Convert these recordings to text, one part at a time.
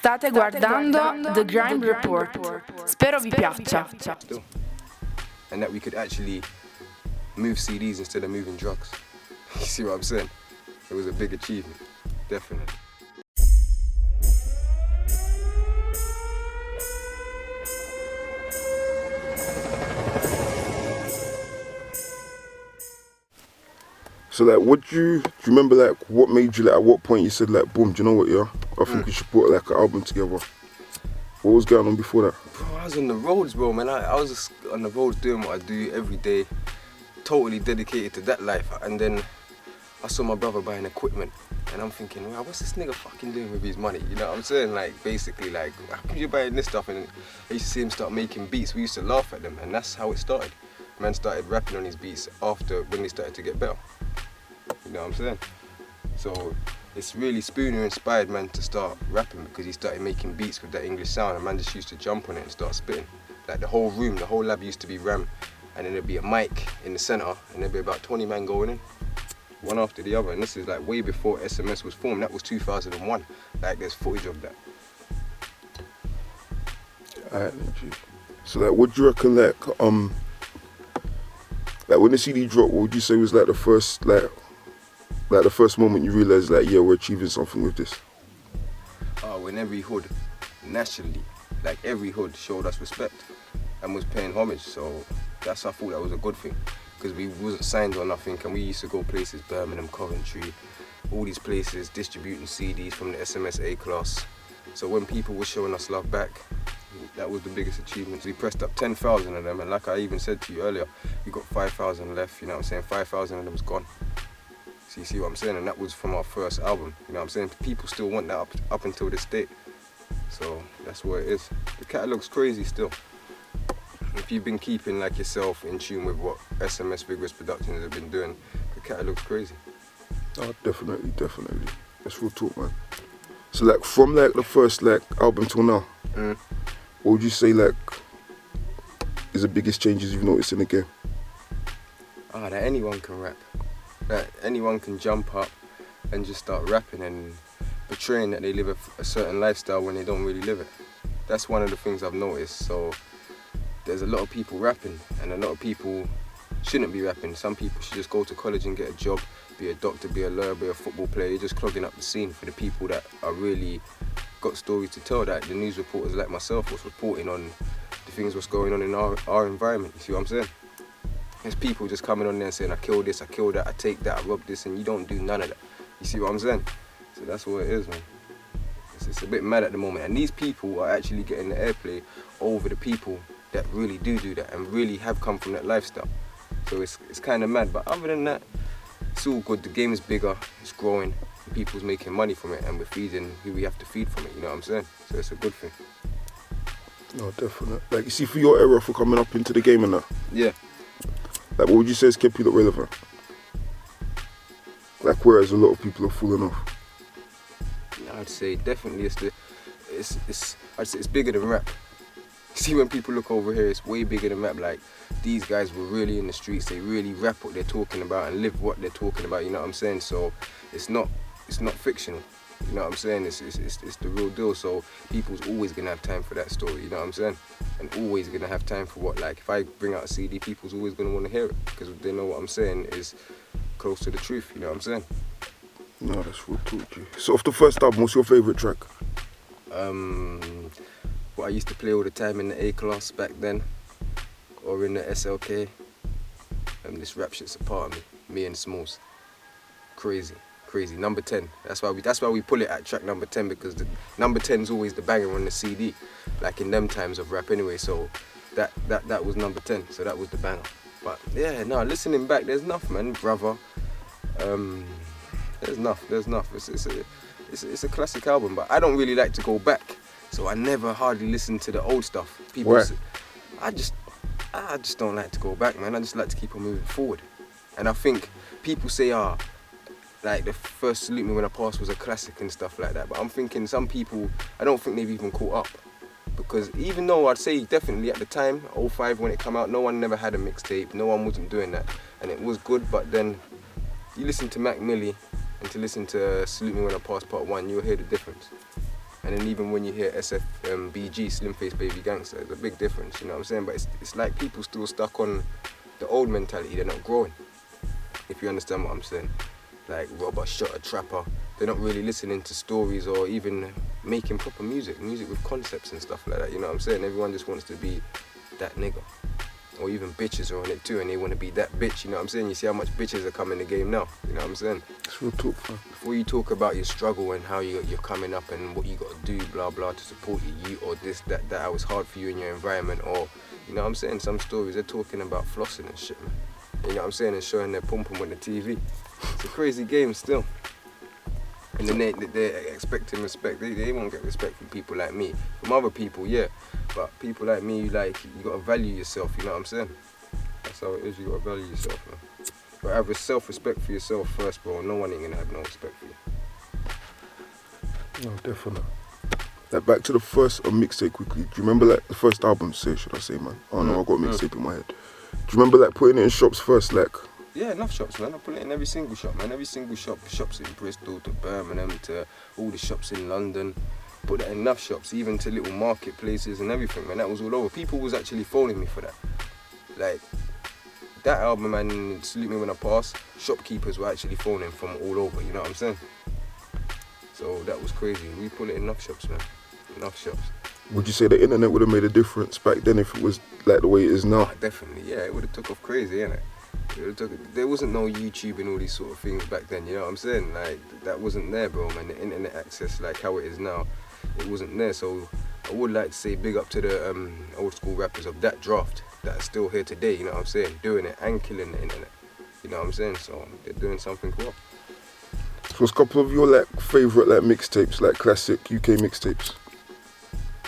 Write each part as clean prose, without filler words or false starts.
State guardando The Grime Report. Spero vi piaccia. Still. And that we could actually move CDs instead of moving drugs. You see what I'm saying? It was a big achievement, definitely. So like, do you remember like what made you like, at what point you said like, boom, do you know what, yeah? I think we should put like an album together. What was going on before that? Bro, I was on the roads, bro, man. I was just on the roads doing what I do every day, totally dedicated to that life. And then I saw my brother buying equipment, and I'm thinking, wow, what's this nigga fucking doing with his money? You know what I'm saying? Like, basically, like, how come you buying this stuff? And I used to see him start making beats. We used to laugh at them, and that's how it started. Man started rapping on his beats after when they started to get better. You know what I'm saying? So it's really Spooner inspired man to start rapping, because he started making beats with that English sound, and man just used to jump on it and start spitting. Like the whole room, the whole lab used to be ram, and then there'd be a mic in the center, and there'd be about 20 men going in, one after the other. And this is like way before SMS was formed. That was 2001. Like there's footage of that. Alright, so like, what do you reckon like when the CD dropped, what would you say was like the first the first moment you realised like, yeah, we're achieving something with this? When every hood, nationally, like every hood showed us respect and was paying homage. So I thought that was a good thing, because we wasn't signed or nothing, and we used to go places, Birmingham, Coventry, all these places distributing CDs from the SMS A class. So when people were showing us love back, that was the biggest achievement. We pressed up 10,000 of them, and like I even said to you earlier, we got 5,000 left, you know what I'm saying? 5,000 of them was gone. So you see what I'm saying? And that was from our first album, you know what I'm saying? People still want that up until this date. So that's what it is. The catalogue's crazy still. If you've been keeping like yourself in tune with what SMS Vigorous Productions have been doing, the catalogue's crazy. Oh, definitely. That's real talk, man. So like, from like the first like album till now, what would you say like is the biggest changes you've noticed in the game? That anyone can rap. That anyone can jump up and just start rapping and portraying that they live a certain lifestyle when they don't really live it. That's one of the things I've noticed. So there's a lot of people rapping, and a lot of people shouldn't be rapping. Some people should just go to college and get a job, be a doctor, be a lawyer, be a football player. You're just clogging up the scene for the people that are really got stories to tell, that the news reporters like myself was reporting on the things what's going on in our environment. You see what I'm saying? There's people just coming on there and saying, I killed this, I killed that, I take that, I robbed this, and you don't do none of that. You see what I'm saying? So that's what it is, man. It's a bit mad at the moment, and these people are actually getting the airplay over the people that really do that and really have come from that lifestyle. So it's kind of mad, but other than that, it's all good. The game is bigger, it's growing, and people's making money from it, and we're feeding who we have to feed from it, you know what I'm saying? So it's a good thing. No, definitely. Like, you see, for your era, for coming up into the game and that, yeah. like, what would you say has kept you look relevant? Like, whereas a lot of people have fallen off. I'd say definitely I'd say it's bigger than rap. See, when people look over here, it's way bigger than rap. Like, these guys were really in the streets, they really rap what they're talking about and live what they're talking about, you know what I'm saying? So it's not fictional, you know what I'm saying? It's the real deal. So people's always gonna have time for that story, you know what I'm saying? And always gonna have time for what, like, if I bring out a CD, people's always gonna want to hear it, because they know what I'm saying is close to the truth, you know what I'm saying? No, that's real talk, G. So off the first album, what's your favourite track? What I used to play all the time in the A class back then, or in the SLK. This rap shit's a part of me and Smalls. Crazy. Number 10. That's why we pull it at track number 10, because the number 10 is always the banger on the CD, like in them times of rap anyway. So that was number 10. So that was the banger. But yeah, no, listening back, there's enough, man, brother. There's enough. It's a classic album, but I don't really like to go back, so I never hardly listen to the old stuff. People say, I just don't like to go back, man. I just like to keep on moving forward. And I think people say, like the first Salute Me When I Pass was a classic and stuff like that, but I'm thinking some people, I don't think they've even caught up, because even though I'd say definitely at the time, 05 when it came out, no one never had a mixtape, no one wasn't doing that, and it was good. But then you listen to Mac Millie and to listen to Salute Me When I Pass Part 1, you'll hear the difference. And then even when you hear SFBG, Slim Face Baby Gangster, there's a big difference, you know what I'm saying? But it's like people still stuck on the old mentality, they're not growing, if you understand what I'm saying. Like Robber, Shotter, Trapper, they're not really listening to stories or even making proper music with concepts and stuff like that, you know what I'm saying? Everyone just wants to be that nigga. Or even bitches are on it too, and they want to be that bitch, you know what I'm saying? You see how much bitches are coming in the game now, you know what I'm saying? It's real talk, fam. Before you talk about your struggle and how you're coming up and what you got to do, blah, blah, to support you or this, that, how it's hard for you in your environment, or, you know what I'm saying? Some stories, they're talking about flossing and shit, man. You know what I'm saying? And showing their pom-pom on the TV. It's a crazy game still. And then they're expecting respect. They won't get respect from people like me. From other people, yeah. But people like me, like, you gotta value yourself, you know what I'm saying? That's how it is, you gotta value yourself, man. But have a self-respect for yourself first, bro. No one ain't gonna have no respect for you. No, definitely. Like, back to the first Mixtape quickly. Do you remember, like, the first album, should I say, man? Oh no, I got Mixtape in my head. Do you remember, like, putting it in shops first, like? Yeah, enough shops, man. I put it in every single shop, man. Every single shop, shops in Bristol to Birmingham to all the shops in London. Put that in enough shops, even to little marketplaces and everything, man. That was all over. People was actually phoning me for that. Like, that album, man, Salute Me When I Pass, shopkeepers were actually phoning from all over, you know what I'm saying? So that was crazy. We put it in enough shops, man. Enough shops. Would you say the internet would have made a difference back then if it was like the way it is now? Oh, definitely, yeah. It would have took off crazy, innit? There wasn't no YouTube and all these sort of things back then, you know what I'm saying? Like, that wasn't there, bro, man. The internet access, like how it is now, it wasn't there. So I would like to say big up to the old school rappers of that draft that are still here today, you know what I'm saying? Doing it and killing the internet, you know what I'm saying? So they're doing something cool. So what's a couple of your, like, favourite, like, mixtapes, like classic UK mixtapes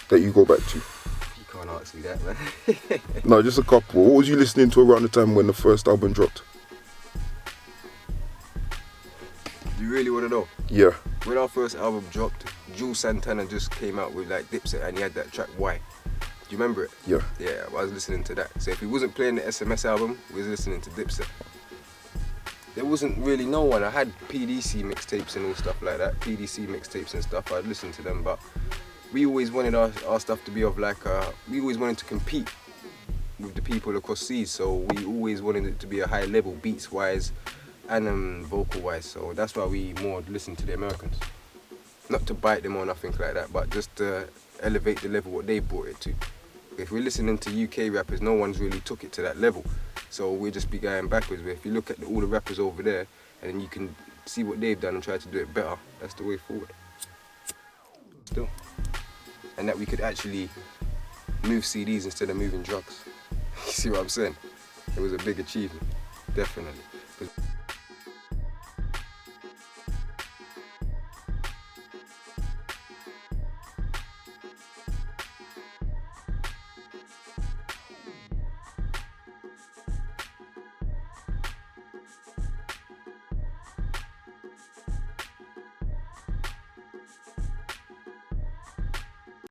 that you go back to? You can't ask me that, man. No, just a couple. What was you listening to around the time when the first album dropped? You really want to know? Yeah. When our first album dropped, Jules Santana just came out with like Dipset and he had that track Why. Do you remember it? Yeah. Yeah, I was listening to that. So if he wasn't playing the SMS album, we was listening to Dipset. There wasn't really no one. I had PDC mixtapes and all stuff like that, PDC mixtapes and stuff. I'd listen to them, but we always wanted our stuff to be of like, we always wanted to compete with the people across seas. So we always wanted it to be a high level, beats wise and vocal wise. So that's why we more listen to the Americans. Not to bite them or nothing like that, but just to elevate the level what they brought it to. If we're listening to UK rappers, no one's really took it to that level. So we'll just be going backwards. But if you look at all the rappers over there, and then you can see what they've done and try to do it better, that's the way forward. Still. And that we could actually move CDs instead of moving drugs. You see what I'm saying? It was a big achievement, definitely.